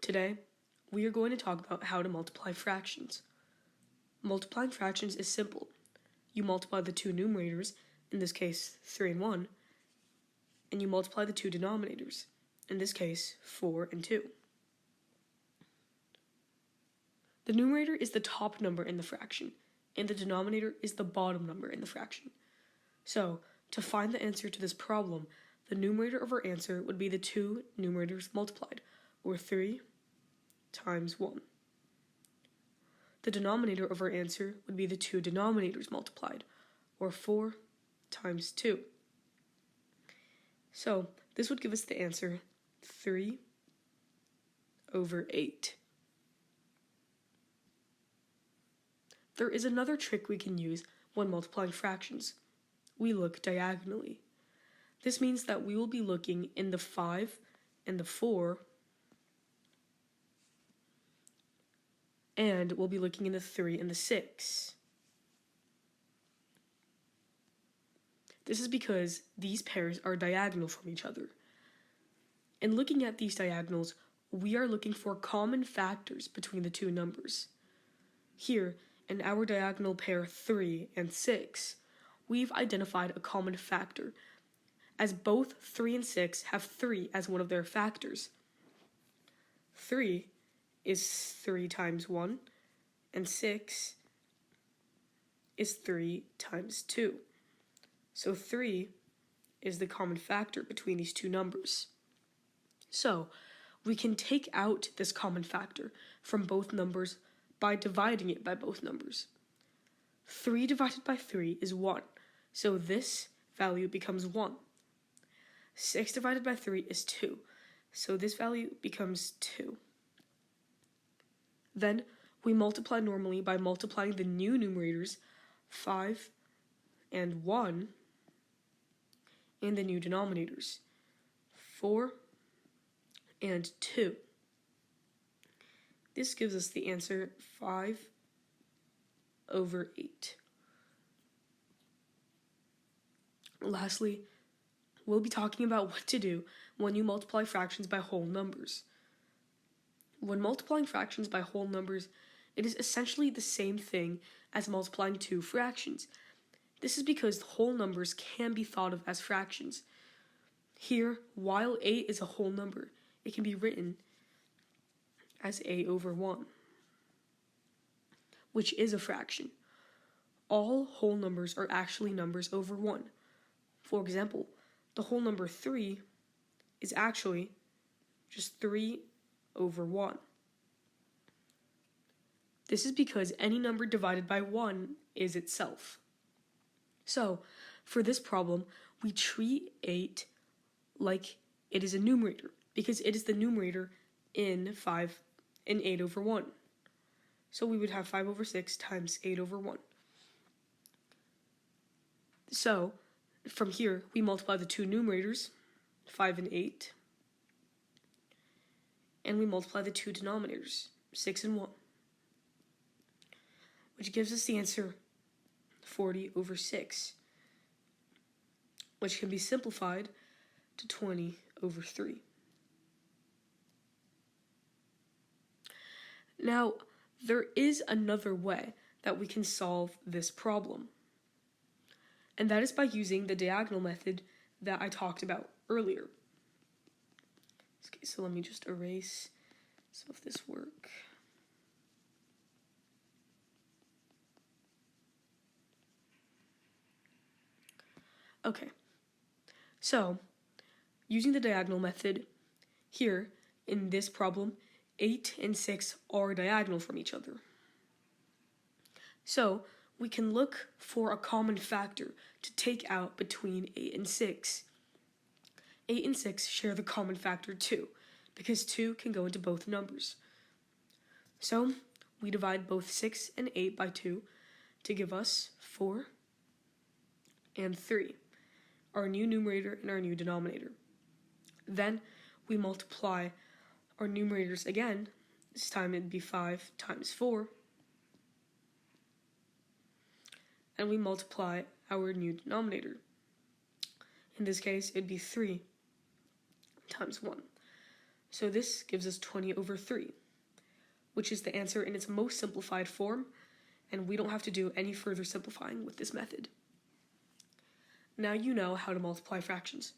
Today, we are going to talk about how to multiply fractions. Multiplying fractions is simple. You multiply the two numerators, in this case 3 and 1, and you multiply the two denominators, in this case 4 and 2. The numerator is the top number in the fraction, and the denominator is the bottom number in the fraction. So, to find the answer to this problem, the numerator of our answer would be the two numerators multiplied, or 3 times 1. The denominator of our answer would be the two denominators multiplied, or 4 times 2. So, this would give us the answer 3/8. There is another trick we can use when multiplying fractions. We look diagonally. This means that we will be looking in the 5 and the 4, and we'll be looking in the 3 and the 6. This is because these pairs are diagonal from each other. In looking at these diagonals, we are looking for common factors between the two numbers. Here, in our diagonal pair 3 and 6, we've identified a common factor, as both 3 and 6 have 3 as one of their factors. 3 is 3 times 1, and 6 is 3 times 2. So 3 is the common factor between these two numbers. So we can take out this common factor from both numbers by dividing it by both numbers. 3 divided by 3 is 1, so this value becomes 1. 6 divided by 3 is 2, so this value becomes 2. Then we multiply normally by multiplying the new numerators 5 and 1 and the new denominators 4 and 2. This gives us the answer 5/8. Lastly, we'll be talking about what to do when you multiply fractions by whole numbers. When multiplying fractions by whole numbers, it is essentially the same thing as multiplying two fractions. This is because whole numbers can be thought of as fractions. Here, while a is a whole number, it can be written as a/1, which is a fraction. All whole numbers are actually numbers over 1. For example, the whole number 3 is actually just 3/1. This is because any number divided by 1 is itself. So, for this problem, we treat 8 like it is a numerator, because it is the numerator in 8/1. So we would have 5/6 times 8/1. So, from here, we multiply the two numerators, 5 and 8, and we multiply the two denominators, 6 and 1, which gives us the answer 40/6, which can be simplified to 20/3. Now, there is another way that we can solve this problem, and that is by using the diagonal method that I talked about earlier. Okay, so let me just erase some of this work. Okay, so using the diagonal method, here in this problem, 8 and 6 are diagonal from each other. So we can look for a common factor to take out between 8 and 6. 8 and 6 share the common factor 2, because 2 can go into both numbers. So we divide both 6 and 8 by 2 to give us 4 and 3, our new numerator and our new denominator. Then we multiply our numerators again. This time it'd be 5 times 4. And we multiply our new denominator. In this case, it'd be 3 times 1. So this gives us 20 over 3, which is the answer in its most simplified form, and we don't have to do any further simplifying with this method. Now you know how to multiply fractions.